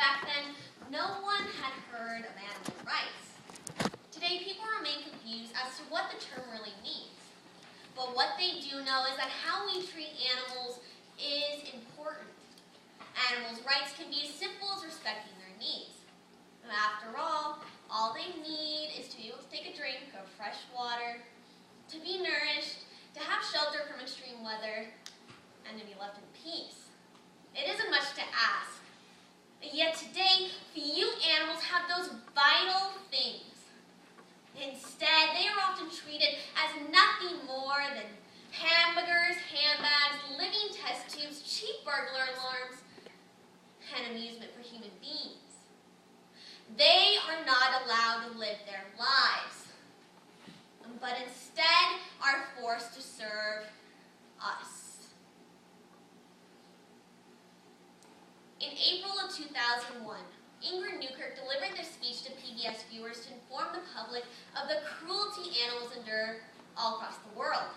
Back then, no one had heard of animal rights. Today, people remain confused as to what the term really means. But what they do know is that how we treat animals is important. Animals' rights can be as simple as respecting their needs. After all they need is to be able to take a drink of fresh water, to be nourished, to have shelter from extreme weather, and to be left in peace. It isn't much to ask. Yet today, few animals have those vital things. Instead, they are often treated as nothing more than hamburgers, handbags, living test tubes, cheap burglar alarms, and amusement for human beings. They are not allowed to live their lives, but instead are forced to serve us. In April of 2001, Ingrid Newkirk delivered this speech to PBS viewers to inform the public of the cruelty animals endure all across the world.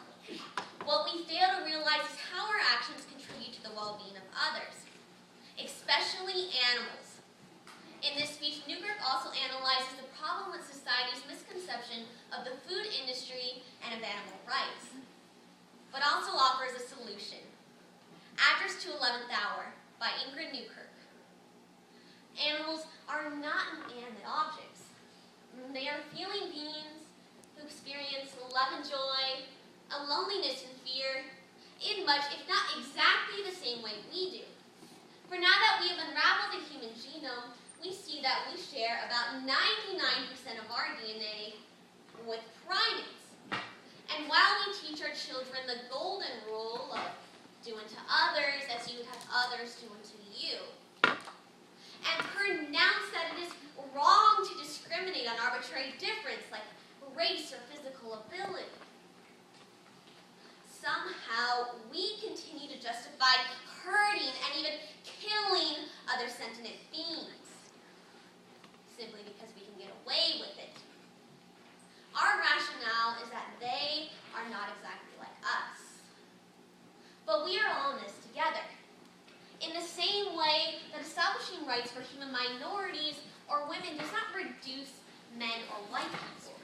What we fail to realize is how our actions contribute to the well-being of others, especially animals. In this speech, Newkirk also analyzes the problem with society's misconception of the food industry and of animal rights, but also offers a solution. Address to 11th Hour by Ingrid Newkirk. Animals are not inanimate objects. They are feeling beings who experience love and joy, a loneliness and fear, in much, if not exactly the same way we do. For now that we have unraveled the human genome, we see that we share about 99% of our DNA with primates. And while we teach our children the golden rule of do unto others as you would have others do unto you, and pronounce that it is wrong to discriminate on arbitrary difference like race or physical ability, somehow we continue to justify hurting and even killing other sentient beings, simply because we can get away with it. Our rationale is that they are not exactly like us. But we are all in this together. In the same way that establishing rights for human minorities or women does not reduce men or white people.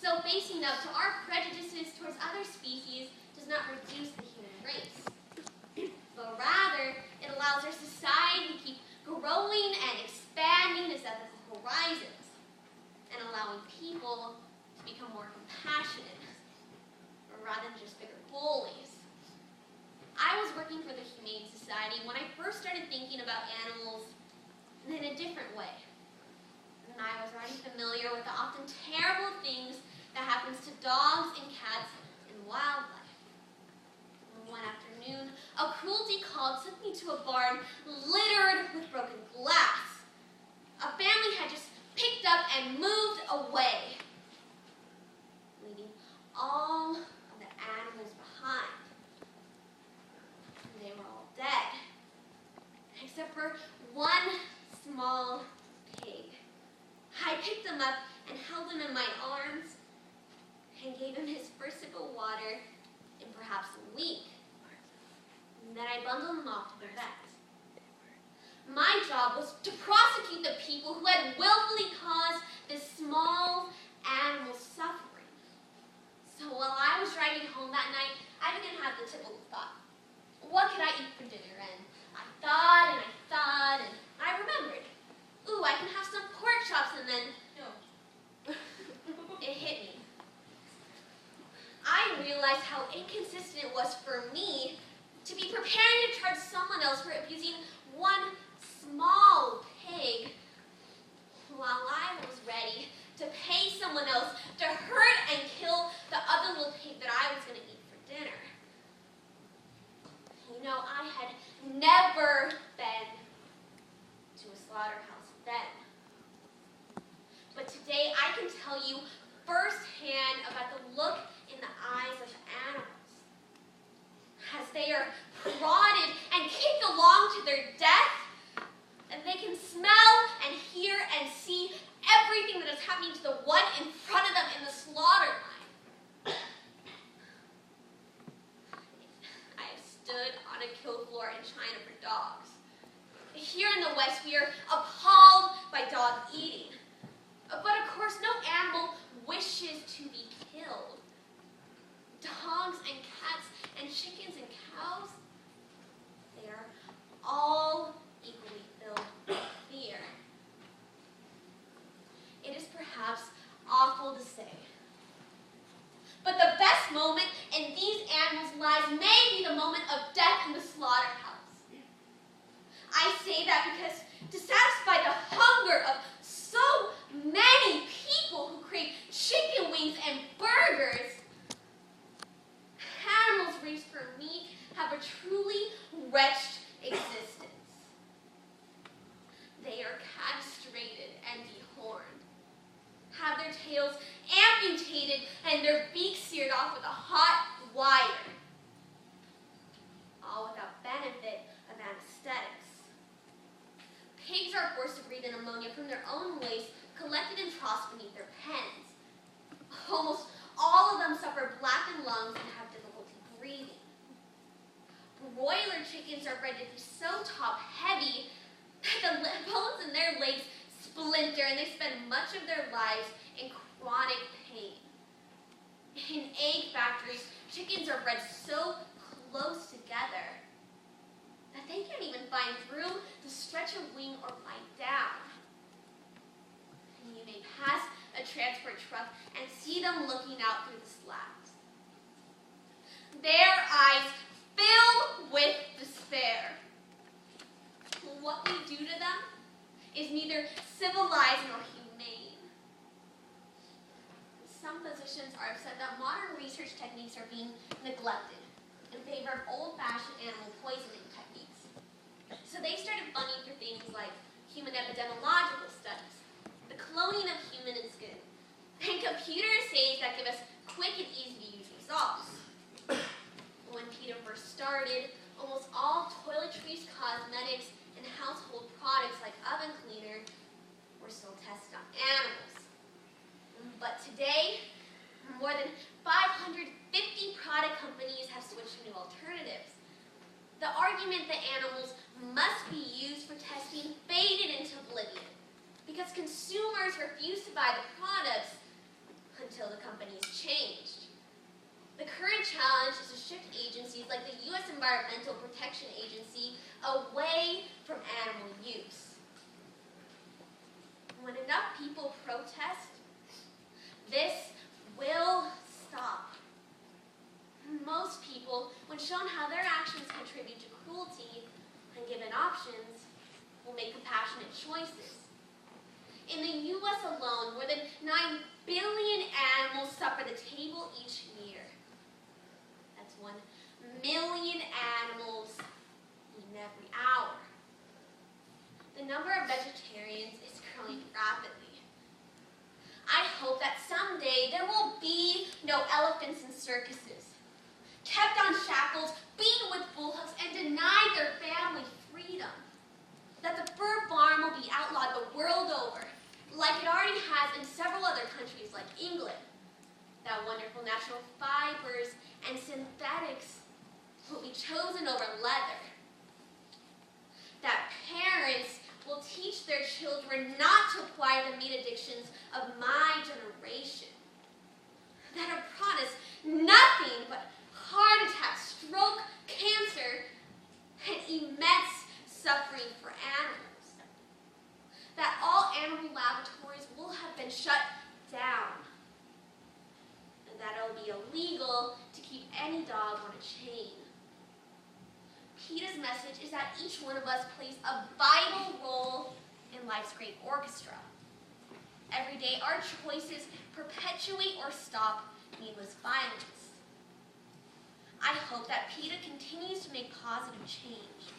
So facing up to our prejudices towards other species does not reduce the human race. But rather, it allows our society to keep growing and expanding its ethical horizons, and allowing people to become more compassionate, rather than just bigger bullies. I was working for the Humane Society when I first started thinking about animals in a different way. And I was already familiar with the often terrible things that happens to dogs and cats and wildlife. One afternoon, a cruelty call took me to a barn littered with broken glass. A family had just picked up and moved away, leaving all of the animals behind. They were all dead, except for one small pig. I picked him up and held him in my arms and gave him his first sip of water in perhaps a week. And then I bundled him off to the vet. My job was to prosecute the people who had willfully caused this small animal suffering. So while I was driving home that night, I began to have the typical thought. What could I eat for dinner? And I thought, and I remembered. Ooh, I can have some pork chops, and then, no. It hit me. I realized how inconsistent it was for me to be preparing to charge someone else for abusing one small pig, while I was ready to pay someone else to hurt and kill the other little pig that I was going to eat for dinner. You know, I had never been to a slaughterhouse then. But today I can tell you firsthand about the look in the eyes of animals as they are prodded and kicked along to their death, and they can smell and hear and see everything that is happening to the one in front of them in the slaughter line. I have stood on a kill floor in China for dogs. Here in the West, we are by dog eating. But of course, no animal wishes to be killed. Dogs and cats and chickens and cows, they are all equally filled with fear. It is perhaps awful to say, but the best moment in these animals' lives may be the moment of death in the slaughterhouse. I say that because to satisfy the hunger of so many people who crave chicken wings and burgers, animals raised for meat have a truly wretched existence. They are castrated and dehorned, have their tails amputated and their beaks seared off with a hot wire, all without benefit of anesthetics. Pigs are forced to breathe in ammonia from their own waste collected in troughs beneath their pens. Almost all of them suffer blackened lungs and have difficulty breathing. Broiler chickens are bred to be so top-heavy that the bones in their legs splinter and they spend much of their lives in chronic pain. In egg factories, chickens are bred so close together that they can't even find room to stretch a wing or lie down. And you may pass a transport truck and see them looking out through the slats. Their eyes filled with despair. What we do to them is neither civilized nor humane. Some physicians are upset that modern research techniques are being neglected in favor of old-fashioned animal poisoning techniques. So they started funding for things like human epidemiological studies, the cloning of human skin, and computer essays that give us quick and easy-to-use results. When PETA first started, almost all toiletries, cosmetics, and household products like oven cleaner were still tested on animals. But today, more than 550 product companies have switched to new alternatives. The argument that animals must be used for testing faded into oblivion because consumers refused to buy the products until the companies changed. The current challenge is to shift agencies like the U.S. Environmental Protection Agency away from animal use. When enough people protest, this will stop. Most people, when shown how their actions contribute to cruelty and given options, will make compassionate choices. In the U.S. alone, more than 9 billion animals suffer the table each year. That's 1 million animals eaten every hour. The number of vegetarians is growing rapidly. I hope that someday there will be no elephants in circuses, kept on shackles, beaten with bullhooks, and denied their family freedom. That the fur farm will be outlawed the world over, like it already has in several other countries like England. That wonderful natural fibers and synthetics will be chosen over leather. That parents will teach their children not to acquire the meat addictions of my generation. That are promised nothing but heart attacks, stroke, cancer, and immense suffering for animals. That all animal laboratories will have been shut down. And that it will be illegal to keep any dog on a chain. PETA's message is that each one of us plays a vital role in life's great orchestra. Every day, our choices perpetuate or stop needless violence. I hope that PETA continues to make positive change.